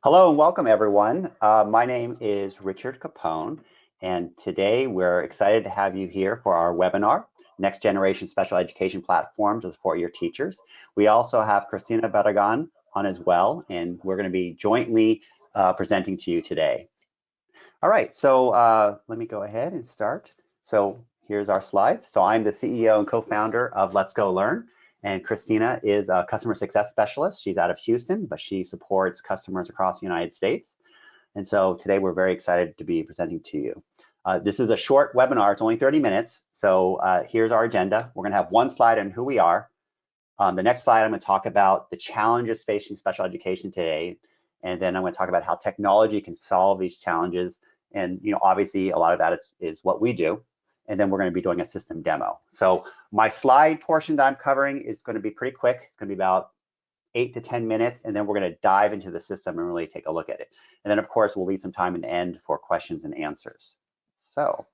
Hello and welcome everyone. My name is Richard Capone, and today we're excited to have you here for our webinar, Next Generation Special Education Platform to Support Your Teachers. We also have Christina Barragan on as well, and we're going to be jointly presenting to you today. All right, so let me go ahead and start. So here's our slides. So I'm the CEO and co-founder of Let's Go Learn. And Christina is a customer success specialist. She's out of Houston, but she supports customers across the United States. And so today we're very excited to be presenting to you. This is a short webinar. It's only 30 minutes. So here's our agenda. We're going to have one slide on who we are. The next slide, I'm going to talk about the challenges facing special education today. And then I'm going to talk about how technology can solve these challenges. And obviously, a lot of that is what we do. And then we're going to be doing a system demo. So my slide portion that I'm covering is going to be pretty quick. It's going to be about 8 to 10 minutes, and then we're going to dive into the system and really take a look at it. And then, of course, we'll leave some time in the end for questions and answers. So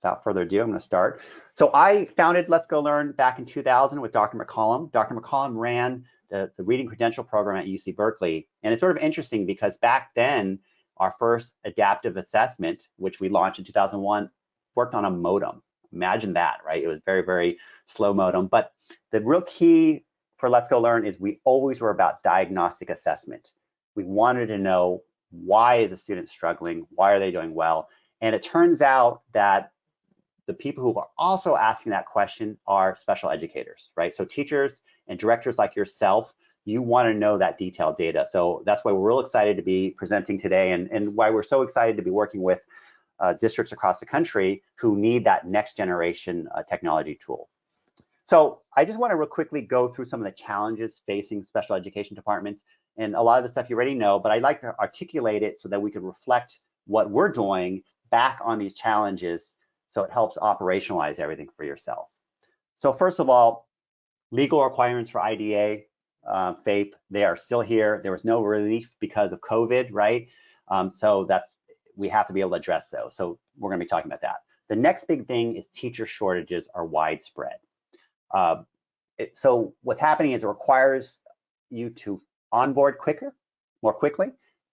without further ado, I'm going to start. So I founded Let's Go Learn back in 2000 with Dr. McCollum. Dr. McCollum ran the Reading Credential program at UC Berkeley. And it's sort of interesting because back then, our first adaptive assessment, which we launched in 2001, worked on a modem. Imagine that, right? It was very, very slow modem. But the real key for Let's Go Learn is we always were about diagnostic assessment. We wanted to know, why is a student struggling? Why are they doing well? And it turns out that the people who are also asking that question are special educators, right? So teachers and directors like yourself, you want to know that detailed data. So that's why we're real excited to be presenting today, and why we're so excited to be working with districts across the country who need that next generation technology tool. So I just want to real quickly go through some of the challenges facing special education departments. And a lot of the stuff you already know, but I'd like to articulate it so that we can reflect what we're doing back on these challenges, so it helps operationalize everything for yourself. So first of all, legal requirements for IDA, FAPE, they are still here. There was no relief because of COVID, right? So we have to be able to address those. So we're going to be talking about that. The next big thing is teacher shortages are widespread. So what's happening is it requires you to onboard more quickly.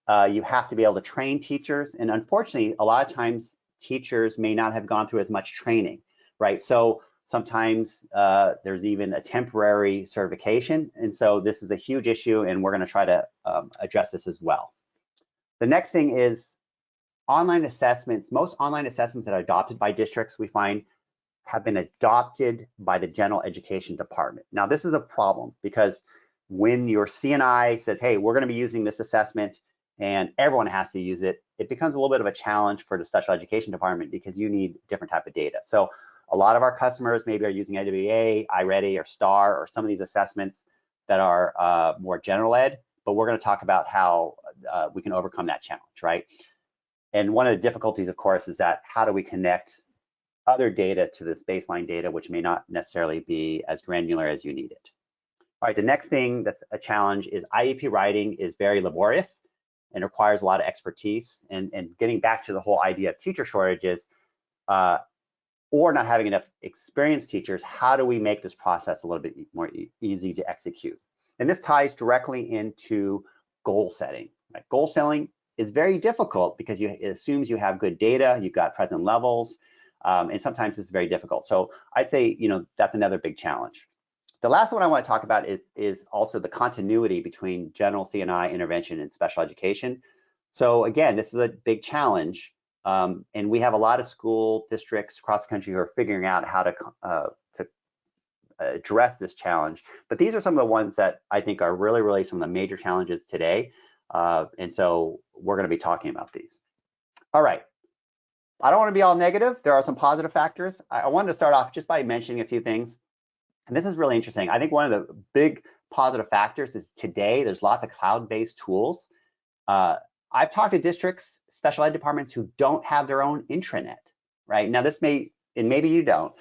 You have to be able to train teachers. And unfortunately, a lot of times teachers may not have gone through as much training, right? So sometimes there's even a temporary certification. And so this is a huge issue, and we're going to try to address this as well. The next thing is online assessments. Most online assessments that are adopted by districts, we find, have been adopted by the general education department. Now, this is a problem because when your CNI says, hey, we're going to be using this assessment and everyone has to use it, it becomes a little bit of a challenge for the special education department because you need different type of data. So a lot of our customers maybe are using IWA, iReady, or STAR, or some of these assessments that are more general ed, but we're going to talk about how we can overcome that challenge, right? And one of the difficulties, of course, is that how do we connect other data to this baseline data, which may not necessarily be as granular as you need it. All right, the next thing that's a challenge is IEP writing is very laborious and requires a lot of expertise. And getting back to the whole idea of teacher shortages or not having enough experienced teachers, how do we make this process a little bit more easy to execute? And this ties directly into goal setting. Right? Goal setting is very difficult because it assumes you have good data, you've got present levels, and sometimes it's very difficult. So I'd say, that's another big challenge. The last one I want to talk about is also the continuity between general CNI intervention and special education. So again, this is a big challenge, and we have a lot of school districts across the country who are figuring out how to address this challenge. But these are some of the ones that I think are really, really some of the major challenges today. And so we're going to be talking about these. All right. I don't want to be all negative. There are some positive factors. I wanted to start off just by mentioning a few things. And this is really interesting. I think one of the big positive factors is today there's lots of cloud-based tools. I've talked to districts, special ed departments who don't have their own intranet, right? Now this may, and maybe you don't,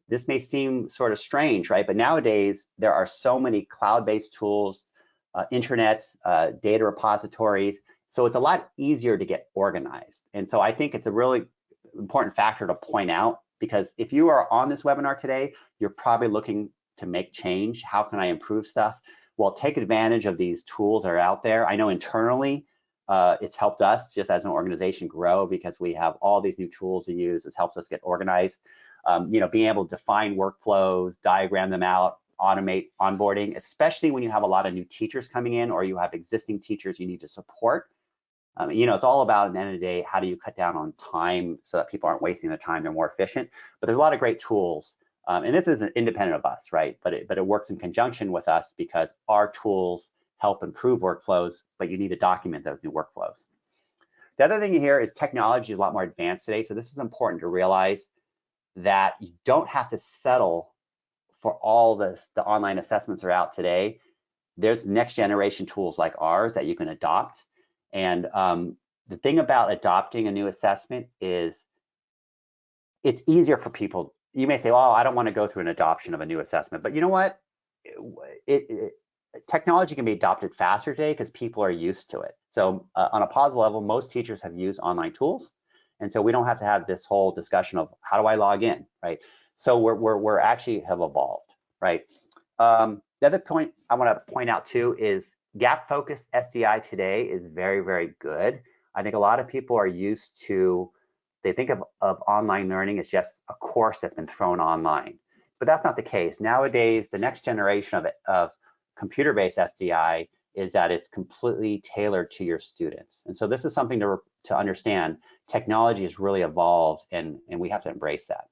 this may seem sort of strange, right? But nowadays there are so many cloud-based tools, intranets, data repositories. So it's a lot easier to get organized. And so I think it's a really important factor to point out, because if you are on this webinar today, you're probably looking to make change. How can I improve stuff? Well, take advantage of these tools that are out there. I know internally, It's helped us just as an organization grow because we have all these new tools to use. It helps us get organized. Being able to define workflows, diagram them out, automate onboarding, especially when you have a lot of new teachers coming in or you have existing teachers you need to support. It's all about, at the end of the day, how do you cut down on time so that people aren't wasting their time, they're more efficient. But there's a lot of great tools. And this isn't independent of us, right? But it works in conjunction with us because our tools help improve workflows, but you need to document those new workflows. The other thing here is technology is a lot more advanced today. So this is important to realize that you don't have to settle for all the online assessments are out today. There's next generation tools like ours that you can adopt. And the thing about adopting a new assessment is it's easier for people. You may say, well, I don't want to go through an adoption of a new assessment, but you know what? Technology can be adopted faster today because people are used to it. So on a positive level, most teachers have used online tools. And so we don't have to have this whole discussion of how do I log in, right? So we're actually have evolved, right? The other point I want to point out too is gap focused SDI today is very, very good. I think a lot of people are used to, they think of online learning as just a course that's been thrown online, but that's not the case. Nowadays, the next generation of computer-based SDI is that it's completely tailored to your students. And so this is something to understand. Technology has really evolved and we have to embrace that.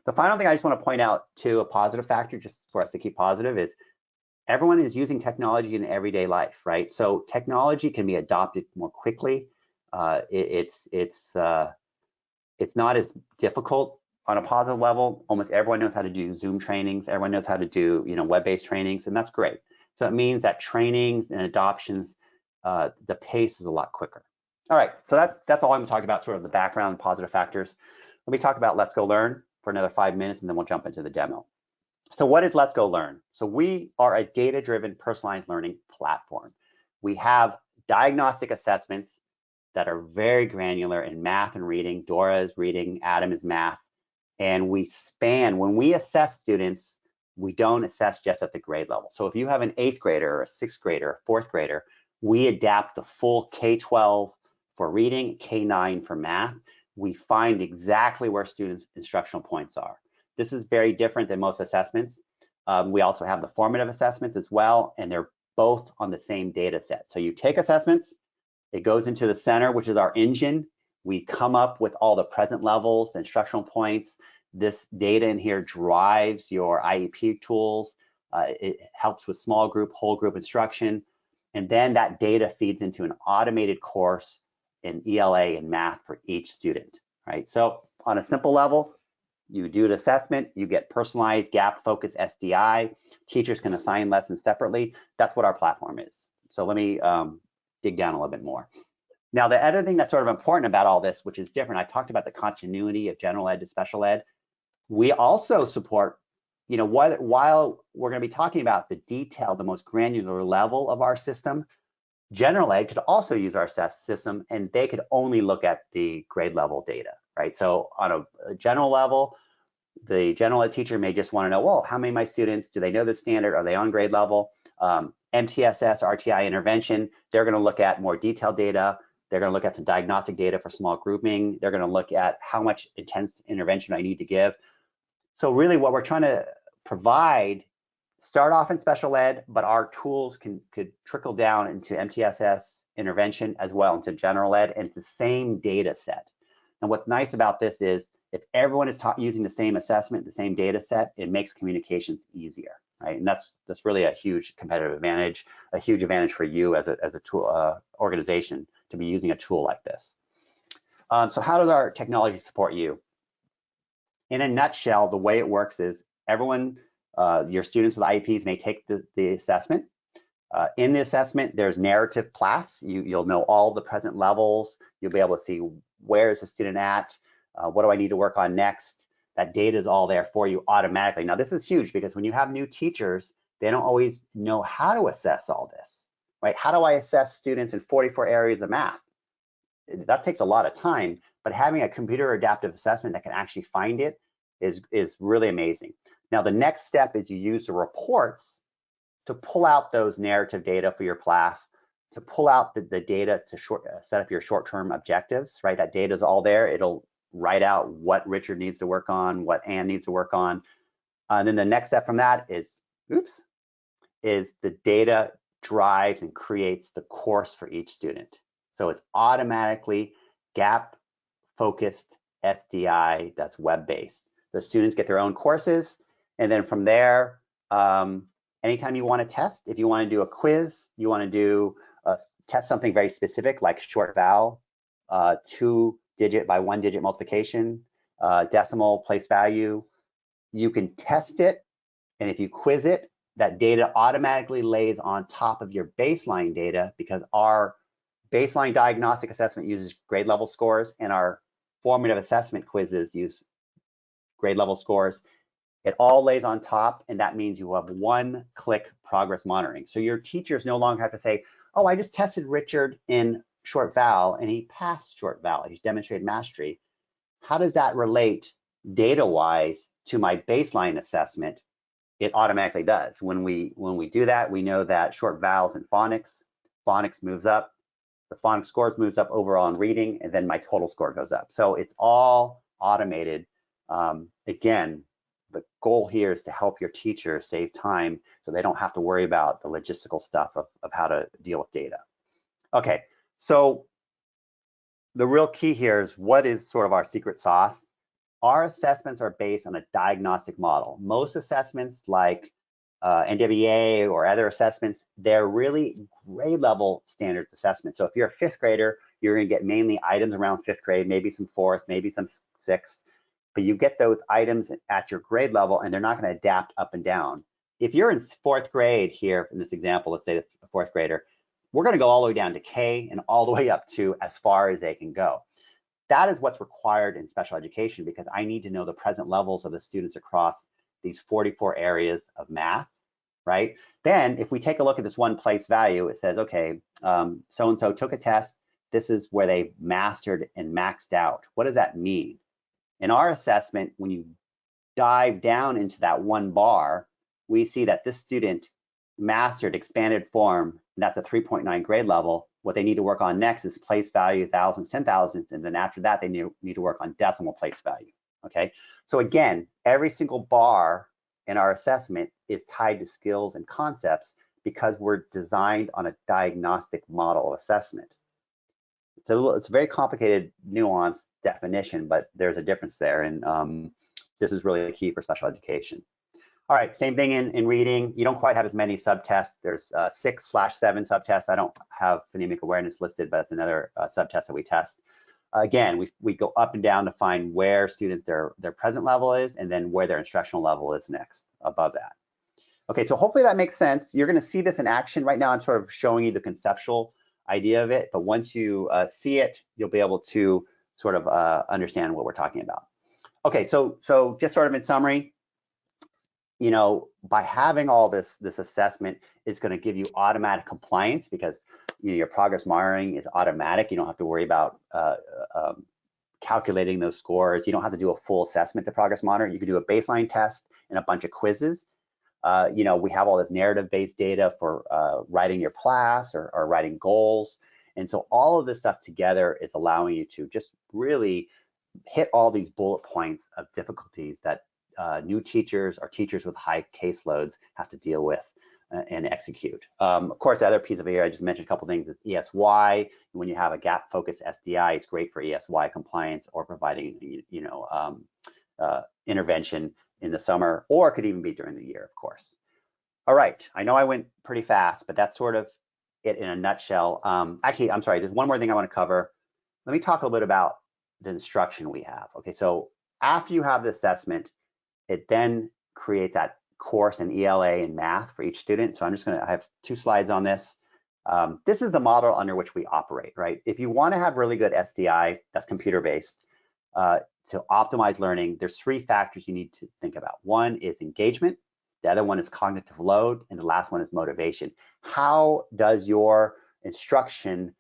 The final thing I just want to point out to a positive factor, just for us to keep positive, is everyone is using technology in everyday life, right? So technology can be adopted more quickly. It's not as difficult on a positive level. Almost everyone knows how to do Zoom trainings. Everyone knows how to do web-based trainings, and that's great. So it means that trainings and adoptions, the pace is a lot quicker. All right, so that's all I'm talking about, sort of the background and positive factors. Let me talk about Let's Go Learn for another 5 minutes, and then we'll jump into the demo. So what is Let's Go Learn? So we are a data-driven personalized learning platform. We have diagnostic assessments that are very granular in math and reading. Dora is reading, Adam is math. And we span, when we assess students, we don't assess just at the grade level. So if you have an 8th grader or a 6th grader, or 4th grader, we adapt the full K-12 for reading, K-9 for math. We find exactly where students' instructional points are. This is very different than most assessments. We also have the formative assessments as well, and they're both on the same data set. So you take assessments, it goes into the center, which is our engine. We come up with all the present levels, the instructional points. This data in here drives your IEP tools. It helps with small group, whole group instruction. And then that data feeds into an automated course in ELA and math for each student, right? So on a simple level, you do an assessment, you get personalized gap-focused SDI. Teachers can assign lessons separately. That's what our platform is. So let me dig down a little bit more. Now, the other thing that's sort of important about all this, which is different, I talked about the continuity of general ed to special ed. We also support, while we're going to be talking about the detail, the most granular level of our system, general ed could also use our system, and they could only look at the grade level data, right? So on a general level, the general ed teacher may just want to know, well, how many of my students, do they know the standard? Are they on grade level? MTSS, RTI intervention, they're going to look at more detailed data. They're going to look at some diagnostic data for small grouping. They're going to look at how much intense intervention I need to give. So really what we're trying to provide, start off in special ed, but our tools could trickle down into MTSS intervention as well into general ed, and it's the same data set. And what's nice about this is if everyone is using the same assessment, the same data set, it makes communications easier, right? And that's really a huge competitive advantage, a huge advantage for you as a tool organization to be using a tool like this. So how does our technology support you? In a nutshell, the way it works is everyone, your students with IEPs may take the assessment. In the assessment, there's narrative paths. You'll know all the present levels. You'll be able to see where is the student at, what do I need to work on next. That data is all there for you automatically. Now, this is huge because when you have new teachers, they don't always know how to assess all this, right? How do I assess students in 44 areas of math? That takes a lot of time, but having a computer adaptive assessment that can actually find it is really amazing. Now, the next step is you use the reports to pull out those narrative data for your class to pull out the data to set up your short-term objectives, right? That data is all there. It'll write out what Richard needs to work on, what Ann needs to work on. And then the next step from that is, is the data drives and creates the course for each student. So it's automatically gap focused SDI that's web-based. The students get their own courses, and then from there, anytime you want to test, if you want to do a quiz, you want to do test something very specific like short vowel, 2-digit by 1-digit multiplication, decimal place value, you can test it, and if you quiz it, that data automatically lays on top of your baseline data, because our baseline diagnostic assessment uses grade level scores and our formative assessment quizzes use grade level scores. It all lays on top, and that means you have one-click progress monitoring. So your teachers no longer have to say, oh, I just tested Richard in short vowel and he passed short vowel. He's demonstrated mastery. How does that relate data-wise to my baseline assessment? It automatically does. When we do that, we know that short vowels and phonics moves up, the phonics scores moves up overall in reading, and then my total score goes up. So it's all automated. Again, the goal here is to help your teachers save time so they don't have to worry about the logistical stuff of how to deal with data. Okay, so the real key here is, what is sort of our secret sauce? Our assessments are based on a diagnostic model. Most assessments like NWEA or other assessments, they're really grade level standards assessments. So if you're a fifth grader, you're gonna get mainly items around fifth grade, maybe some fourth, maybe some sixth, but you get those items at your grade level and they're not gonna adapt up and down. If you're in fourth grade here, in this example, let's say a fourth grader, we're gonna go all the way down to K and all the way up to as far as they can go. That is what's required in special education, because I need to know the present levels of the students across these 44 areas of math, right? Then if we take a look at this one place value, it says, okay, so-and-so took a test. This is where they mastered and maxed out. What does that mean? In our assessment, when you dive down into that one bar, we see that this student mastered expanded form, and that's a 3.9 grade level. What they need to work on next is place value, thousands, 10,000s, and then after that, they need to work on decimal place value, okay? So again, every single bar in our assessment is tied to skills and concepts because we're designed on a diagnostic model assessment. It's a very complicated, nuanced definition, but there's a difference there, and this is really the key for special education. All right, same thing in reading. You don't quite have as many subtests. There's 6/7 subtests. I don't have phonemic awareness listed, but it's another subtest that we test. Again, we go up and down to find where students their present level is, and then where their instructional level is next above that. Okay, so hopefully that makes sense. You're going to see this in action. Right now I'm sort of showing you the conceptual idea of it, but once you see it, you'll be able to sort of understand what we're talking about. Okay, so just sort of in summary, you know, by having all this assessment, it's going to give you automatic compliance, because you know, your progress monitoring is automatic. You don't have to worry about calculating those scores. You don't have to do a full assessment to progress monitor. You can do a baseline test and a bunch of quizzes. You know, we have all this narrative-based data for writing your class or writing goals. And so all of this stuff together is allowing you to just really hit all these bullet points of difficulties that new teachers or teachers with high caseloads have to deal with and execute. Of course, the other piece of it here, I just mentioned a couple things, is ESY. When you have a gap-focused SDI, it's great for ESY compliance or providing, you know, intervention in the summer, or it could even be during the year, of course. All right, I know I went pretty fast, but that's sort of it in a nutshell. Actually, I'm sorry, there's one more thing I want to cover. Let me talk a little bit about the instruction we have. Okay, so after you have the assessment, it then creates that course in ELA and math for each student. So I have 2 slides on this. This is the model under which we operate, right? If you want to have really good SDI, that's computer-based, to optimize learning, there's 3 factors you need to think about. One is engagement, the other one is cognitive load, and the last one is motivation. How does your instruction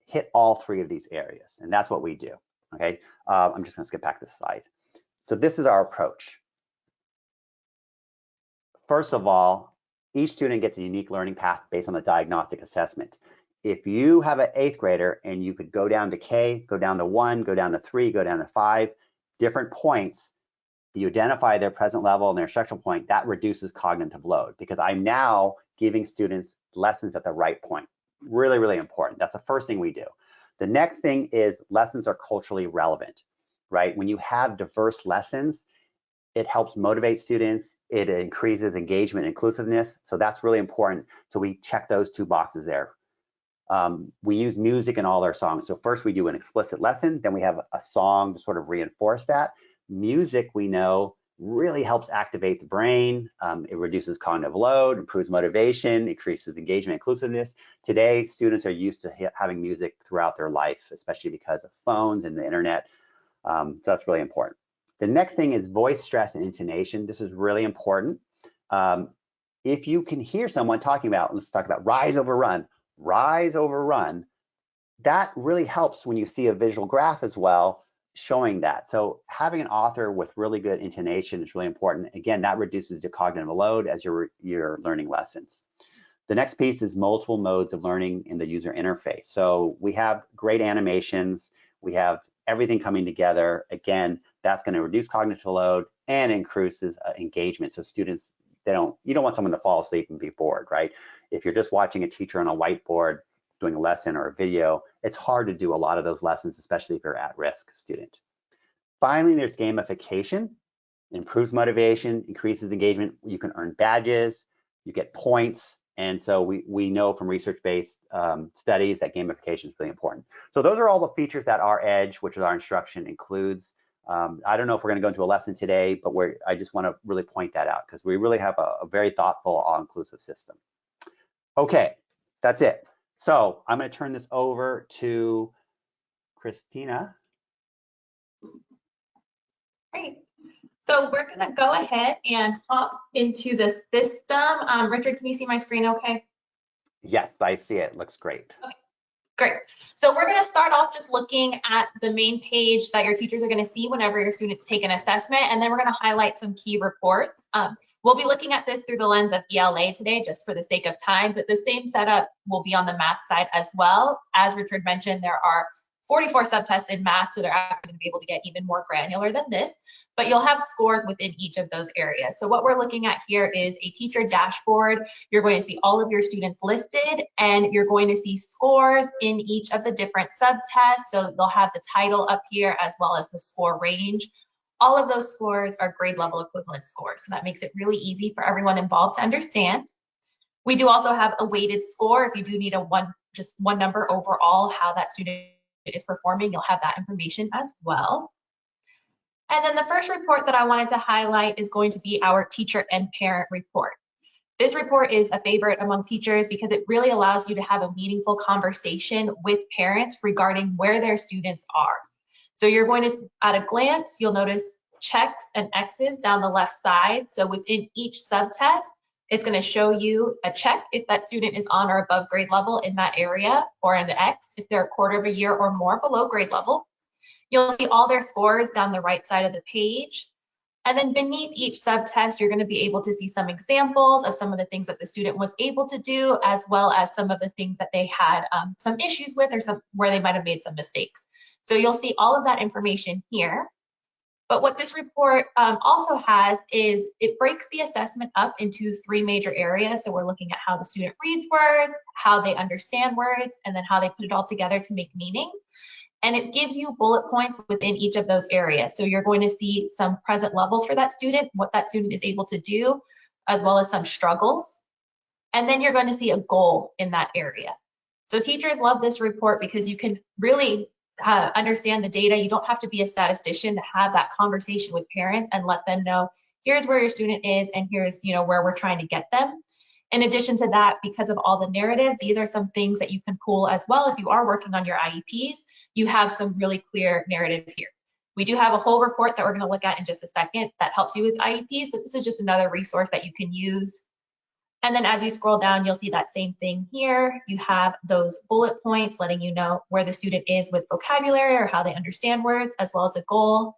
hit all 3 of these areas? And that's what we do, okay? I'm just gonna skip back this slide. So this is our approach. First of all, each student gets a unique learning path based on the diagnostic assessment. if you have an 8th grader and you could go down to K, go down to 1, go down to 3, go down to 5, different points, you identify their present level and their instructional point, that reduces cognitive load because I'm now giving students lessons at the right point. Really, really important. That's the first thing we do. The next thing is lessons are culturally relevant, right? When you have diverse lessons, it helps motivate students, it increases engagement and inclusiveness, so that's really important. So we check those 2 boxes there. We use music in all our songs. So first we do an explicit lesson, then we have a song to sort of reinforce that. Music, we know, really helps activate the brain. It reduces cognitive load, improves motivation, increases engagement, inclusiveness. Today, students are used to having music throughout their life, especially because of phones and the internet. So that's really important. The next thing is voice stress and intonation. This is really important. If you can hear someone talking about, let's talk about rise over run, that really helps when you see a visual graph as well, showing that. So having an author with really good intonation is really important. Again, that reduces the cognitive load as you're learning lessons. The next piece is multiple modes of learning in the user interface. So we have great animations, we have everything coming together. Again, that's going to reduce cognitive load and increases engagement. So students, you don't want someone to fall asleep and be bored, right? If you're just watching a teacher on a whiteboard doing a lesson or a video, it's hard to do a lot of those lessons, especially if you're at-risk student. Finally, there's gamification. Improves motivation, increases engagement. You can earn badges, you get points, and so we know from research-based studies that gamification is really important. So those are all the features that our EDGE, which is our instruction, includes. I don't know if we're going to go into a lesson today, but I just want to really point that out because we really have a very thoughtful, all-inclusive system. Okay, that's it. So I'm going to turn this over to Christina. Great. So we're going to go ahead and hop into the system. Richard, can you see my screen okay? Yes, I see it. Looks great. Okay, great. So we're going to start off just looking at the main page that your teachers are going to see whenever your students take an assessment, and then we're going to highlight some key reports. We'll be looking at this through the lens of ELA today, just for the sake of time, but the same setup will be on the math side as well. As Richard mentioned, there are 44 subtests in math, so they're actually going to be able to get even more granular than this, but you'll have scores within each of those areas. So what we're looking at here is a teacher dashboard. You're going to see all of your students listed, and you're going to see scores in each of the different subtests. So they'll have the title up here as well as the score range. All of those scores are grade level equivalent scores, so that makes it really easy for everyone involved to understand. We do also have a weighted score. If you do need just one number overall, how that student is performing, you'll have that information as well. And then the first report that I wanted to highlight is going to be our teacher and parent report. This report is a favorite among teachers because it really allows you to have a meaningful conversation with parents regarding where their students are. So you're going to, at a glance, you'll notice checks and X's down the left side. So within each subtest, it's going to show you a check if that student is on or above grade level in that area, or an X if they're a quarter of a year or more below grade level. You'll see all their scores down the right side of the page. And then beneath each subtest, you're going to be able to see some examples of some of the things that the student was able to do, as well as some of the things that they had some issues with, or where they might have made some mistakes. So you'll see all of that information here. But what this report also has is it breaks the assessment up into 3 major areas. So we're looking at how the student reads words, how they understand words, and then how they put it all together to make meaning. And it gives you bullet points within each of those areas. So you're going to see some present levels for that student, what that student is able to do, as well as some struggles. And then you're going to see a goal in that area. So teachers love this report because you can really understand the data. You don't have to be a statistician to have that conversation with parents and let them know, here's where your student is and here's where we're trying to get them. In addition to that, because of all the narrative, these are some things that you can pull as well. If you are working on your IEPs, you have some really clear narrative here. We do have a whole report that we're going to look at in just a second that helps you with IEPs, but this is just another resource that you can use. And then as you scroll down, you'll see that same thing here. You have those bullet points letting you know where the student is with vocabulary or how they understand words, as well as a goal.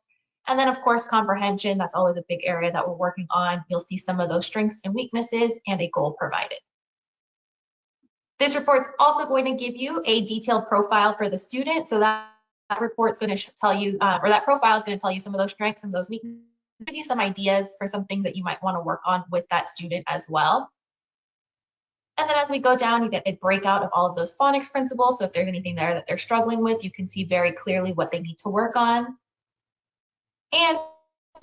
And then of course, comprehension, that's always a big area that we're working on. You'll see some of those strengths and weaknesses and a goal provided. This report's also going to give you a detailed profile for the student. So that report's going to tell you, or that profile is going to tell you some of those strengths, some of those weaknesses, give you some ideas for some things that you might want to work on with that student as well. And then as we go down, you get a breakout of all of those phonics principles. So if there's anything there that they're struggling with, you can see very clearly what they need to work on. And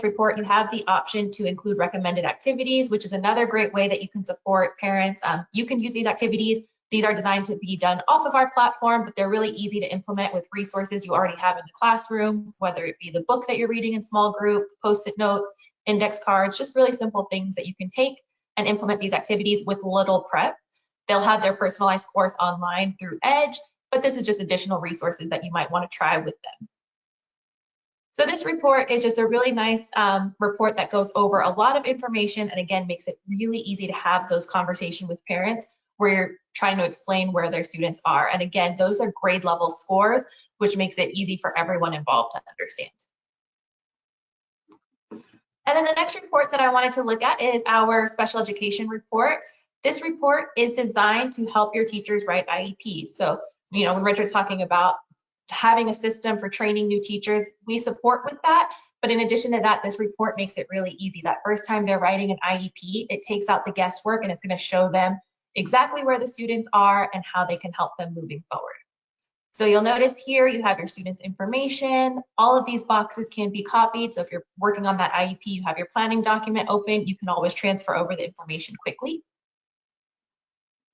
report, you have the option to include recommended activities, which is another great way that you can support parents. You can use these activities. These are designed to be done off of our platform, but they're really easy to implement with resources you already have in the classroom, whether it be the book that you're reading in small group, post-it notes, index cards, just really simple things that you can take and implement these activities with little prep. They'll have their personalized course online through Edge, but this is just additional resources that you might want to try with them. So this report is just a really nice report that goes over a lot of information and again makes it really easy to have those conversations with parents where you're trying to explain where their students are. And again, those are grade level scores, which makes it easy for everyone involved to understand. And then the next report that I wanted to look at is our special education report. This report is designed to help your teachers write IEPs. So, you know, when Richard's talking about having a system for training new teachers, we support with that. But in addition to that, this report makes it really easy. That first time they're writing an IEP, it takes out the guesswork and it's going to show them exactly where the students are and how they can help them moving forward. So you'll notice here you have your students' information. All of these boxes can be copied. So if you're working on that IEP, you have your planning document open, you can always transfer over the information quickly.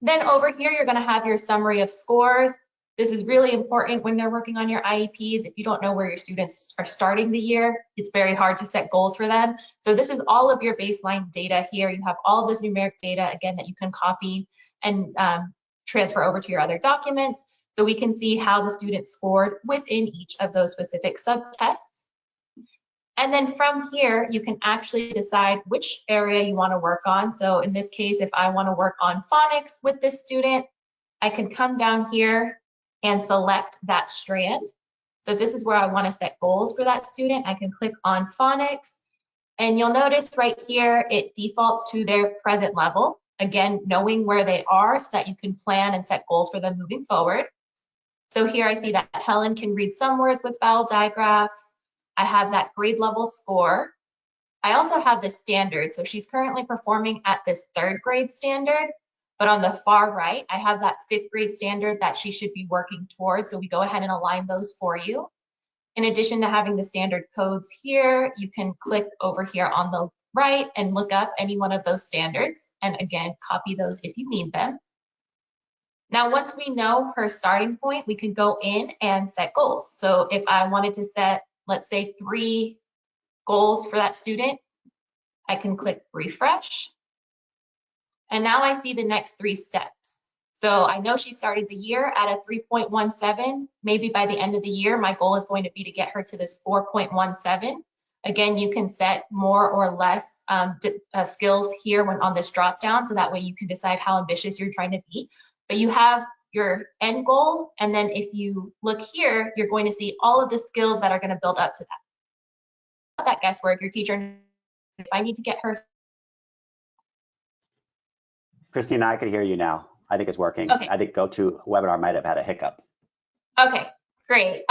Then over here, you're going to have your summary of scores. This is really important when they're working on your IEPs. If you don't know where your students are starting the year, it's very hard to set goals for them. So this is all of your baseline data here. You have all of this numeric data, again, that you can copy and transfer over to your other documents. So we can see how the students scored within each of those specific subtests. And then from here, you can actually decide which area you want to work on. So in this case, if I want to work on phonics with this student, I can come down here and select that strand. So if this is where I want to set goals for that student, I can click on phonics. And you'll notice right here, it defaults to their present level. Again, knowing where they are so that you can plan and set goals for them moving forward. So here I see that Helen can read some words with vowel digraphs. I have that grade level score. I also have the standard. So she's currently performing at this 3rd grade standard, but on the far right, I have that 5th grade standard that she should be working towards. So we go ahead and align those for you. In addition to having the standard codes here, you can click over here on the right and look up any one of those standards. And again, copy those if you need them. Now, once we know her starting point, we can go in and set goals. So if I wanted to set, let's say 3 goals for that student, I can click refresh. And now I see the next 3 steps. So I know she started the year at a 3.17. Maybe by the end of the year, my goal is going to be to get her to this 4.17. Again, you can set more or less skills here when on this drop down, so that way you can decide how ambitious you're trying to be. But you have your end goal, and then if you look here, you're going to see all of the skills that are going to build up to that guesswork. Your teacher, if I need to get her. Christina, I could hear you now. I think it's working. Okay. I think GoToWebinar might have had a hiccup. Okay, great.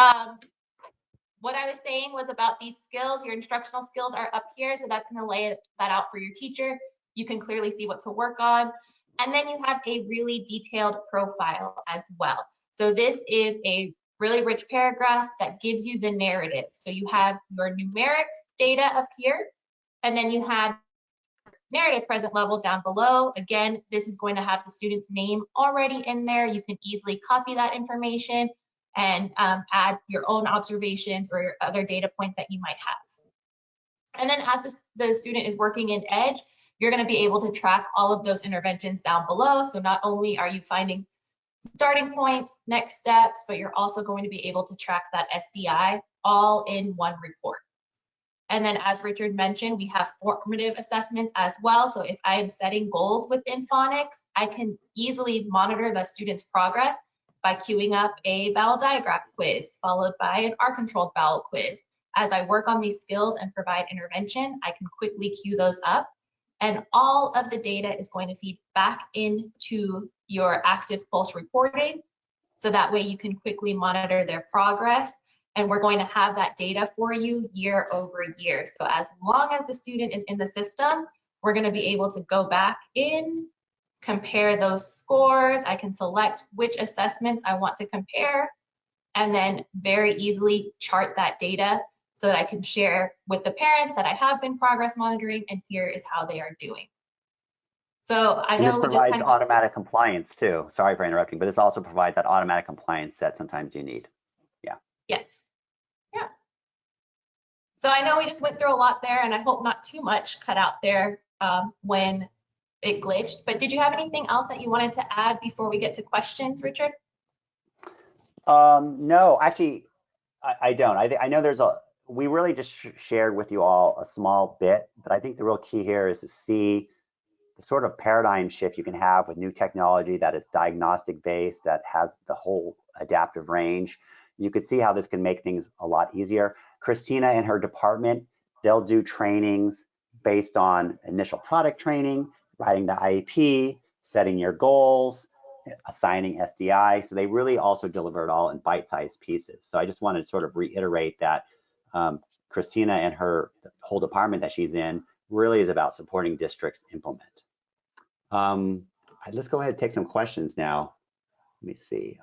What I was saying was about these skills. Your instructional skills are up here, so that's going to lay that out for your teacher. You can clearly see what to work on. And then you have a really detailed profile as well. So this is a really rich paragraph that gives you the narrative. So you have your numeric data up here, and then you have narrative present level down below. Again, this is going to have the student's name already in there. You can easily copy that information and add your own observations or your other data points that you might have. And then as the student is working in Edge, you're going to be able to track all of those interventions down below. So not only are you finding starting points, next steps, but you're also going to be able to track that SDI all in one report. And then as Richard mentioned, we have formative assessments as well. So if I am setting goals within phonics, I can easily monitor the student's progress by queuing up a vowel digraph quiz, followed by an R-controlled vowel quiz. As I work on these skills and provide intervention, I can quickly queue those up. And all of the data is going to feed back into your active pulse reporting. So that way you can quickly monitor their progress. And we're going to have that data for you year over year. So as long as the student is in the system, we're going to be able to go back in, compare those scores. I can select which assessments I want to compare, and then very easily chart that data so that I can share with the parents that I have been progress monitoring and here is how they are doing. So I And this know we just provides kind of, automatic compliance too. Sorry for interrupting, but this also provides that automatic compliance that sometimes you need. Yeah. yes, yeah. So I know we just went through a lot there and I hope not too much cut out there when it glitched, but did you have anything else that you wanted to add before we get to questions, Richard? No, actually, I don't. I know we really just shared with you all a small bit, but I think the real key here is to see the sort of paradigm shift you can have with new technology that is diagnostic based, that has the whole adaptive range. You could see how this can make things a lot easier. Christina and her department, they'll do trainings based on initial product training, writing the IEP, setting your goals, assigning SDI. So they really also deliver it all in bite-sized pieces. So I just wanted to sort of reiterate that Christina and her whole department that she's in really is about supporting districts implement. Let's go ahead and take some questions now. Let me see.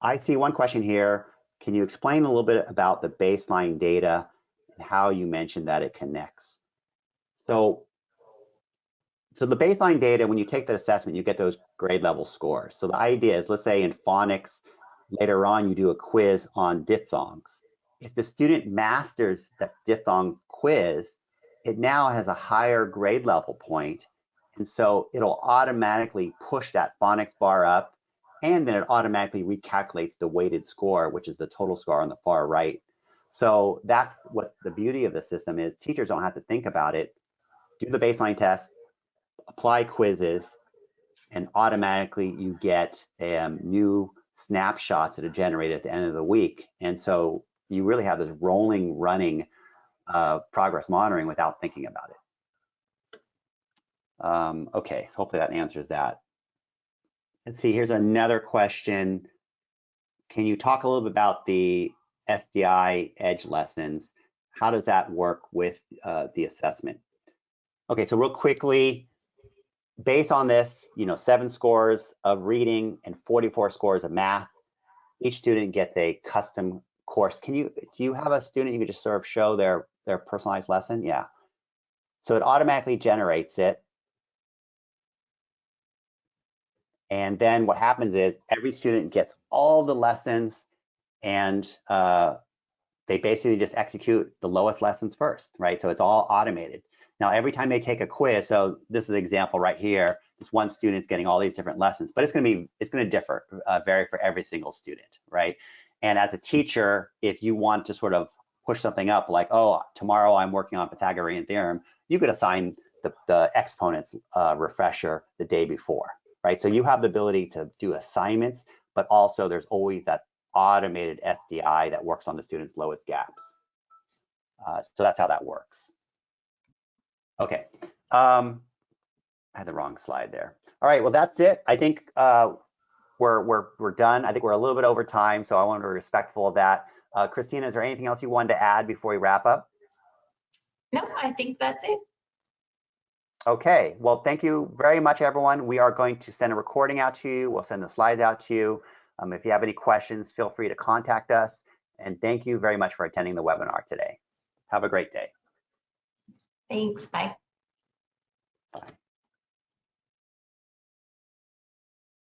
I see one question here. Can you explain a little bit about the baseline data and how you mentioned that it connects? So the baseline data, when you take the assessment, you get those grade level scores. So the idea is, let's say in phonics, later on you do a quiz on diphthongs. If the student masters that diphthong quiz, it now has a higher grade level point, and so it'll automatically push that phonics bar up, and then it automatically recalculates the weighted score, which is the total score on the far right. So that's what the beauty of the system is. Teachers don't have to think about it. Do the baseline test, apply quizzes, and automatically you get new snapshots that are generated at the end of the week. And so you really have this rolling, running progress monitoring without thinking about it. Okay, so hopefully that answers that. Let's see, here's another question. Can you talk a little bit about the SDI Edge lessons? How does that work with the assessment? Okay, so real quickly, based on this, 7 scores of reading and 44 scores of math, each student gets a custom course. Do you have a student you could just sort of show their personalized lesson? Yeah. So it automatically generates it. And then what happens is every student gets all the lessons, and they basically just execute the lowest lessons first, right? So it's all automated. Now, every time they take a quiz, so this is an example right here, this one student's getting all these different lessons, but it's going to differ, vary for every single student, right? And as a teacher, if you want to sort of push something up, like, oh, tomorrow I'm working on Pythagorean theorem, you could assign the exponents refresher the day before, right? So you have the ability to do assignments, but also there's always that automated SDI that works on the student's lowest gaps. So that's how that works. Okay, I had the wrong slide there. All right, well, that's it. I think we're done. I think we're a little bit over time, so I want to be respectful of that. Christina, is there anything else you wanted to add before we wrap up? No, I think that's it. Okay, well, thank you very much, everyone. We are going to send a recording out to you. We'll send the slides out to you. If you have any questions, feel free to contact us. And thank you very much for attending the webinar today. Have a great day. Thanks, bye.